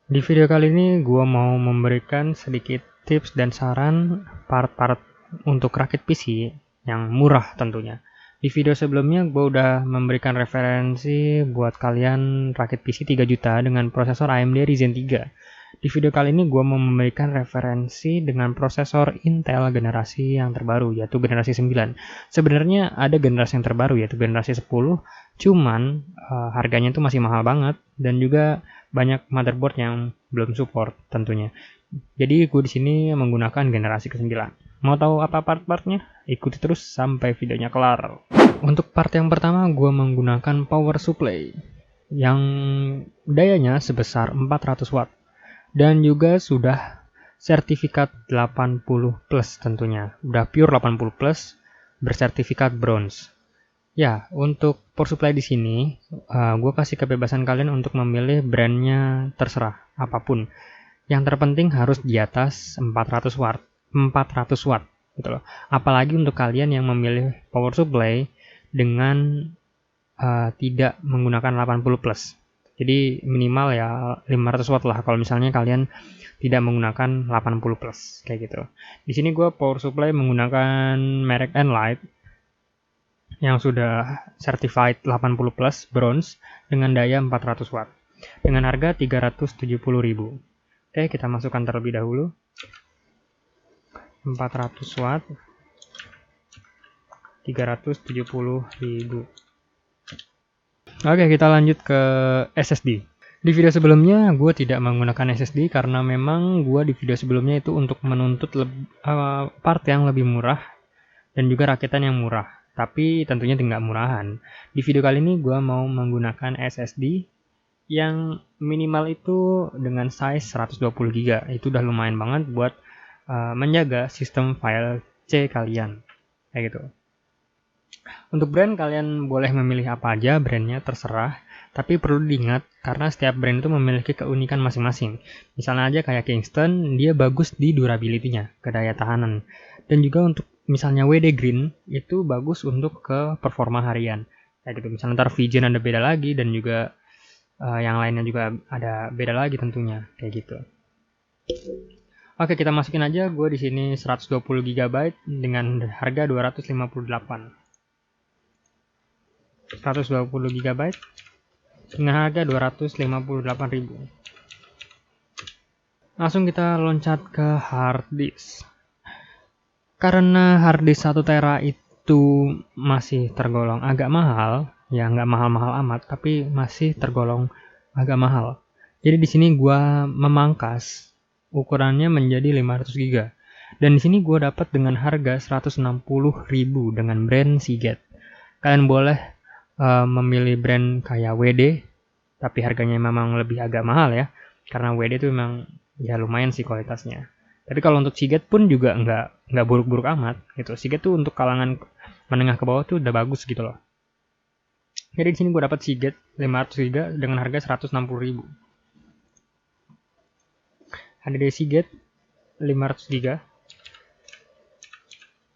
Di video kali ini gue mau memberikan sedikit tips dan saran part-part untuk rakit PC yang murah tentunya. Di video sebelumnya gue udah memberikan referensi buat kalian rakit PC 3 juta dengan prosesor AMD Ryzen 3. Di video kali ini gue mau memberikan referensi dengan prosesor Intel generasi yang terbaru, yaitu generasi 9. Sebenarnya ada generasi yang terbaru, yaitu generasi 10, cuman harganya itu masih mahal banget dan juga banyak motherboard yang belum support tentunya. Jadi gue di sini menggunakan generasi ke-9. Mau tahu apa part-partnya? Ikuti terus sampai videonya kelar. Untuk part yang pertama gue menggunakan power supply yang dayanya sebesar 400 watt dan juga sudah sertifikat 80 plus tentunya. Udah pure 80 plus bersertifikat bronze. Ya, untuk power supply di sini, gue kasih kebebasan kalian untuk memilih brandnya terserah, apapun. Yang terpenting harus di atas 400 watt, 400 watt, gitu loh. Apalagi untuk kalian yang memilih power supply dengan tidak menggunakan 80 plus. Jadi minimal ya 500 watt lah kalau misalnya kalian tidak menggunakan 80 plus, kayak gitu. Di sini gue power supply menggunakan merek Enlight yang sudah certified 80 plus bronze dengan daya 400 watt dengan harga 370.000. Oke, kita masukkan terlebih dahulu 400 watt 370.000. Oke, kita lanjut ke SSD. Di video sebelumnya gue tidak menggunakan SSD karena memang gue di video sebelumnya itu untuk menuntut part yang lebih murah dan juga rakitan yang murah. Tapi tentunya tidak murahan. Di video kali ini gue mau menggunakan SSD yang minimal itu dengan size 120 GB. Itu udah lumayan banget buat menjaga sistem file C kalian. Kayak gitu. Untuk brand kalian boleh memilih apa aja, brandnya terserah. Tapi perlu diingat karena setiap brand itu memiliki keunikan masing-masing. Misalnya aja kayak Kingston, dia bagus di durability-nya, ke daya tahanan. Dan juga untuk misalnya WD Green itu bagus untuk ke performa harian. Kayak gitu. Misalnya ntar Vision ada beda lagi dan juga yang lainnya juga ada beda lagi tentunya, kayak gitu. Oke, kita masukin aja. Gue di sini 120 GB dengan harga 258. 120 GB dengan harga 258.000. Langsung kita loncat ke hard disk. Karena hard disk 1 tera itu masih tergolong agak mahal, ya nggak mahal-mahal amat, tapi masih tergolong agak mahal. Jadi di sini gua memangkas ukurannya menjadi 500 GB. Dan di sini gua dapat dengan harga 160.000 dengan brand Seagate. Kalian boleh memilih brand kayak WD, tapi harganya memang lebih agak mahal ya, karena WD itu memang ya lumayan sih kualitasnya. Tapi kalau untuk Seagate pun juga nggak buruk-buruk amat gitu. Seagate tuh untuk kalangan menengah ke bawah tuh udah bagus gitu loh. Jadi di sini gue dapat Seagate 500 GB dengan harga 160.000. Ada di Seagate 500 GB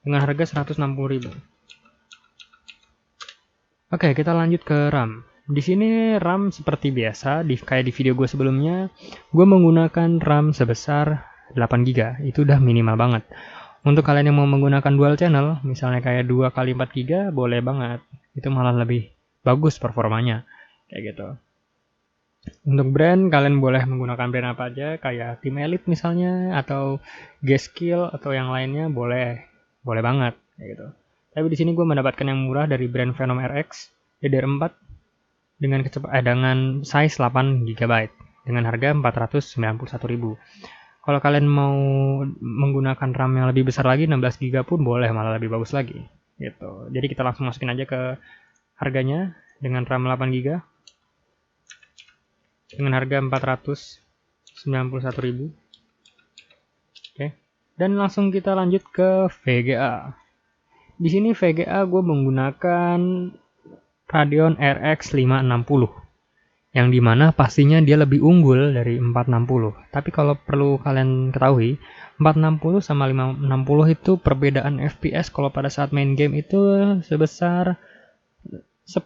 dengan harga 160.000. Oke, kita lanjut ke RAM. Di sini RAM seperti biasa, kayak di video gue sebelumnya, gue menggunakan RAM sebesar 8 GB, itu udah minimal banget. Untuk kalian yang mau menggunakan dual channel, misalnya kayak 2x4 GB, boleh banget. Itu malah lebih bagus performanya, kayak gitu. Untuk brand, kalian boleh menggunakan brand apa aja, kayak Team Elite misalnya, atau G-Skill, atau yang lainnya, boleh banget, kayak gitu. Tapi di sini gue mendapatkan yang murah dari brand Venom RX DDR4 dengan size 8 GB dengan harga 491.000. Kalau kalian mau menggunakan RAM yang lebih besar lagi 16 GB pun boleh, malah lebih bagus lagi gitu. Jadi kita langsung masukin aja ke harganya dengan RAM 8 GB dengan harga 491.000. Oke. Dan langsung kita lanjut ke VGA. Di sini VGA gue menggunakan Radeon RX 560. Yang dimana pastinya dia lebih unggul dari 460. Tapi kalau perlu kalian ketahui, 460 sama 560 itu perbedaan FPS kalau pada saat main game itu sebesar 1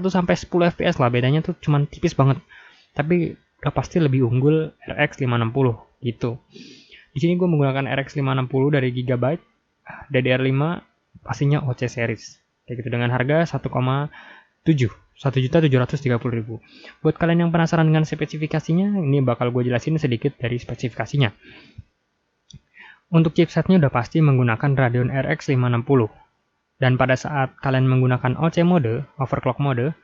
sampai 10 FPS lah, bedanya tuh cuman tipis banget. Tapi udah pasti lebih unggul RX 560 gitu. Di sini gue menggunakan RX 560 dari Gigabyte, DDR5 pastinya OC series. Kayak gitu dengan harga 1,7 1.730.000. Buat kalian yang penasaran dengan spesifikasinya, ini bakal gue jelasin sedikit dari spesifikasinya. Untuk chipsetnya udah pasti menggunakan Radeon RX 560. Dan pada saat kalian menggunakan OC mode, overclock mode,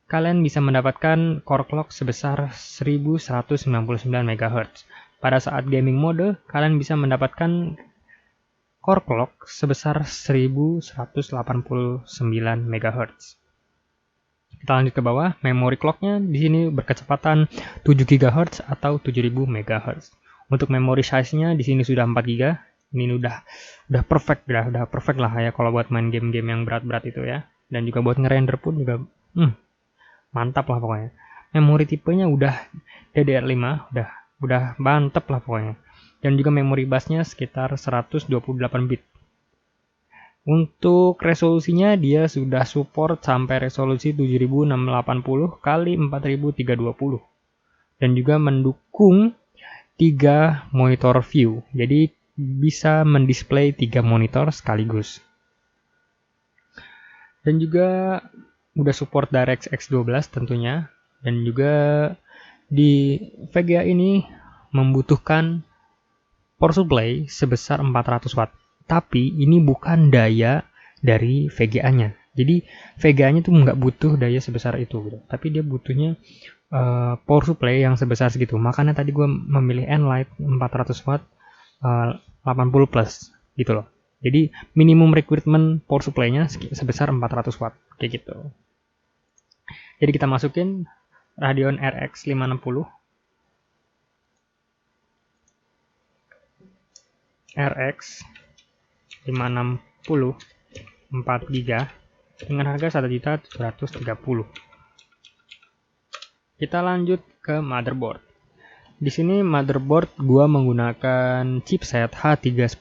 kalian bisa mendapatkan core clock sebesar 1199 MHz. Pada saat gaming mode, kalian bisa mendapatkan core clock sebesar 1189 MHz. Kita lanjut ke bawah, memory clocknya di sini berkecepatan 7 GHz atau 7000 MHz. Untuk memory size-nya di sini sudah 4 GB. Ini udah perfect lah ya kalau buat main game-game yang berat-berat itu ya. Dan juga buat ngerender pun juga mantap lah pokoknya. Memori tipenya udah DDR5, udah mantap lah pokoknya. Dan juga memori busnya sekitar 128 bit. Untuk resolusinya dia sudah support sampai resolusi 7680 x 4320 dan juga mendukung 3 monitor view. Jadi bisa mendisplay 3 monitor sekaligus. Dan juga udah support DirectX 12 tentunya, dan juga di VGA ini membutuhkan power supply sebesar 400 watt. Tapi ini bukan daya dari VGA-nya. Jadi VGA-nya tuh nggak butuh daya sebesar itu gitu. Tapi dia butuhnya power supply yang sebesar segitu. Makanya tadi gue memilih Enlight 400 watt 80 plus gitu loh. Jadi minimum requirement power supply-nya sebesar 400 watt kayak gitu. Jadi kita masukin Radeon RX 560. RX 560 4 GB dengan harga 1.730.000. Kita lanjut ke motherboard. Di sini motherboard gua menggunakan chipset H310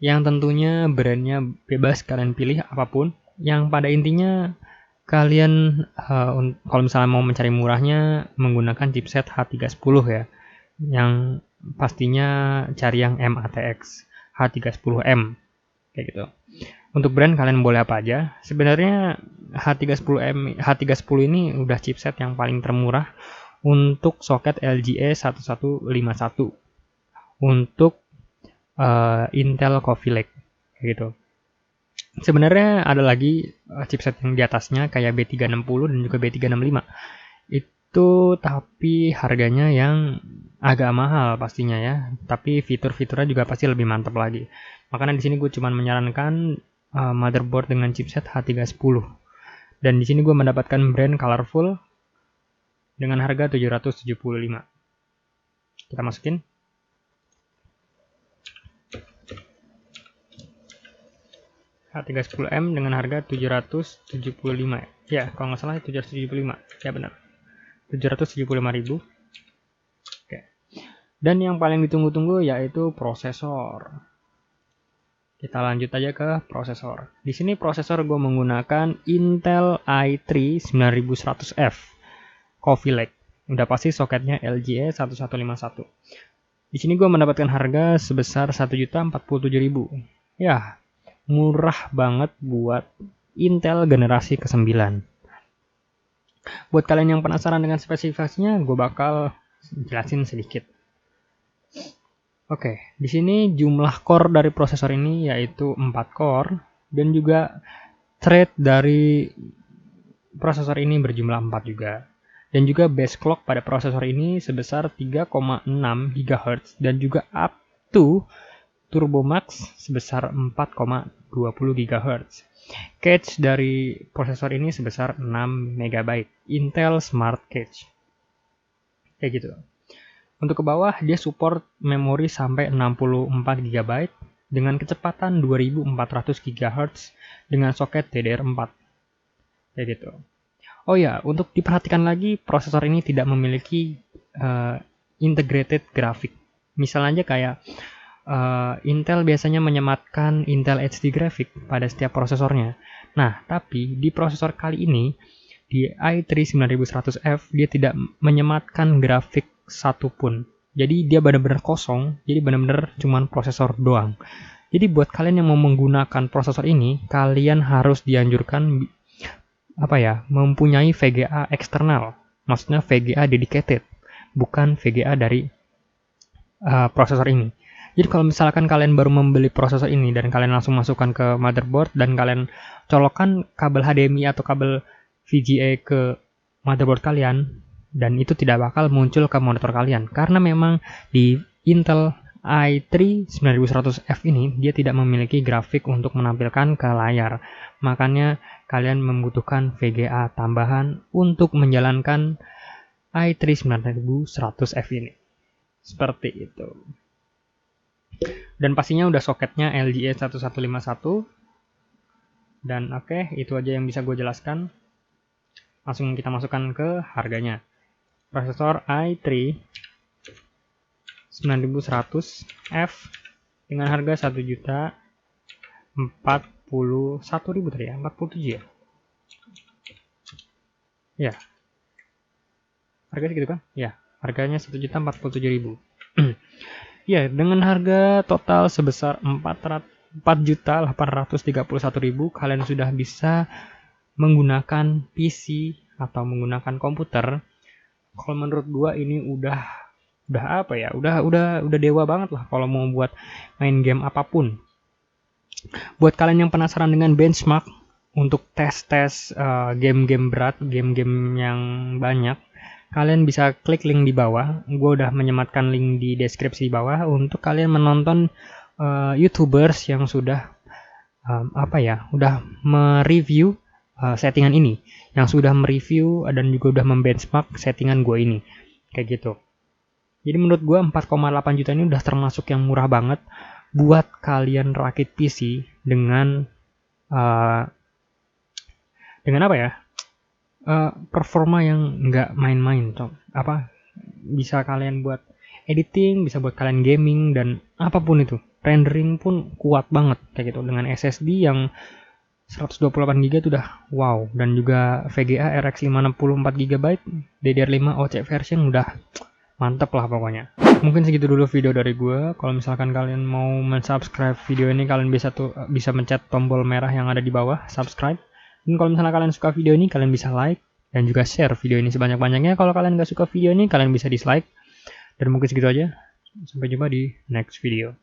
yang tentunya brandnya bebas kalian pilih apapun. Yang pada intinya kalian kalau misalnya mau mencari murahnya menggunakan chipset H310 ya. Yang pastinya cari yang MATX H310M kayak gitu. Untuk brand kalian boleh apa aja. Sebenarnya H310 ini udah chipset yang paling termurah untuk soket LGA 1151 untuk Intel Coffee Lake kayak gitu. Sebenarnya ada lagi chipset yang di atasnya kayak B360 dan juga B365. Itu tapi harganya yang agak mahal pastinya ya, tapi fitur-fiturnya juga pasti lebih mantap lagi. Makanya di sini gue cuma menyarankan motherboard dengan chipset H310. Dan di sini gue mendapatkan brand Colorful dengan harga 775. Kita masukin. H310M dengan harga 775. Ya, kalau nggak salah 775. Ya benar. 775.000. Dan yang paling ditunggu-tunggu yaitu prosesor. Kita lanjut aja ke prosesor. Di sini prosesor gue menggunakan Intel i3 9100F Coffee Lake. Udah pasti soketnya LGA 1151. Di sini gue mendapatkan harga sebesar 1.047.000. Ya, murah banget buat Intel generasi ke-9. Buat kalian yang penasaran dengan spesifikasinya, gue bakal jelasin sedikit. Oke, di sini jumlah core dari prosesor ini yaitu 4 core dan juga thread dari prosesor ini berjumlah 4 juga. Dan juga base clock pada prosesor ini sebesar 3,6 GHz dan juga up to Turbo Max sebesar 4,20 GHz. Cache dari prosesor ini sebesar 6 MB Intel Smart Cache. Kayak gitu. Untuk ke bawah dia support memori sampai 64 GB dengan kecepatan 2400 GHz dengan soket DDR4. Kayak gitu. Oh ya, untuk diperhatikan lagi prosesor ini tidak memiliki integrated graphic. Misalnya aja kayak Intel biasanya menyematkan Intel HD graphic pada setiap prosesornya. Nah, tapi di prosesor kali ini di i3 9100F dia tidak menyematkan grafik satupun. Jadi dia benar-benar kosong, jadi benar-benar cuman prosesor doang. Jadi buat kalian yang mau menggunakan prosesor ini, kalian harus dianjurkan mempunyai VGA eksternal. Maksudnya VGA dedicated, bukan VGA dari prosesor ini. Jadi kalau misalkan kalian baru membeli prosesor ini dan kalian langsung masukkan ke motherboard dan kalian colokkan kabel HDMI atau kabel VGA ke motherboard kalian, dan itu tidak bakal muncul ke monitor kalian karena memang di Intel i3 9100F ini dia tidak memiliki grafik untuk menampilkan ke layar. Makanya kalian membutuhkan VGA tambahan untuk menjalankan i3 9100F ini. Seperti itu. Dan pastinya udah soketnya LGA 1151. Dan oke, itu aja yang bisa gue jelaskan. Langsung kita masukkan ke harganya. Prosesor i3 9100F dengan harga 1.041.000 tadi ya, 47 ya. Ya. Harga segitu kan? Ya, harganya 1.047.000. Ya, dengan harga total sebesar 4.831.000 kalian sudah bisa menggunakan PC atau menggunakan komputer. Kalau menurut gua ini udah dewa banget lah kalau mau buat main game apapun. Buat kalian yang penasaran dengan benchmark untuk tes game-game berat, game-game yang banyak, kalian bisa klik link di bawah. Gue udah menyematkan link di deskripsi bawah untuk kalian menonton YouTubers yang sudah udah mereview settingan ini, yang sudah mereview dan juga udah membenchmark settingan gue ini, kayak gitu. Jadi menurut gue 4,8 juta ini udah termasuk yang murah banget buat kalian rakit PC dengan performa yang nggak main-main. Bisa kalian buat editing, bisa buat kalian gaming, dan apapun itu. Rendering pun kuat banget kayak gitu dengan SSD yang 128GB itu udah wow, dan juga VGA RX 564GB DDR5 OC version udah mantep lah pokoknya. Mungkin segitu dulu video dari gue. Kalau misalkan kalian mau mensubscribe video ini, kalian bisa mencet tombol merah yang ada di bawah subscribe. Dan kalau misalnya kalian suka video ini, kalian bisa like dan juga share video ini sebanyak-banyaknya. Kalau kalian gak suka video ini, kalian bisa dislike. Dan mungkin segitu aja. Sampai jumpa di next video.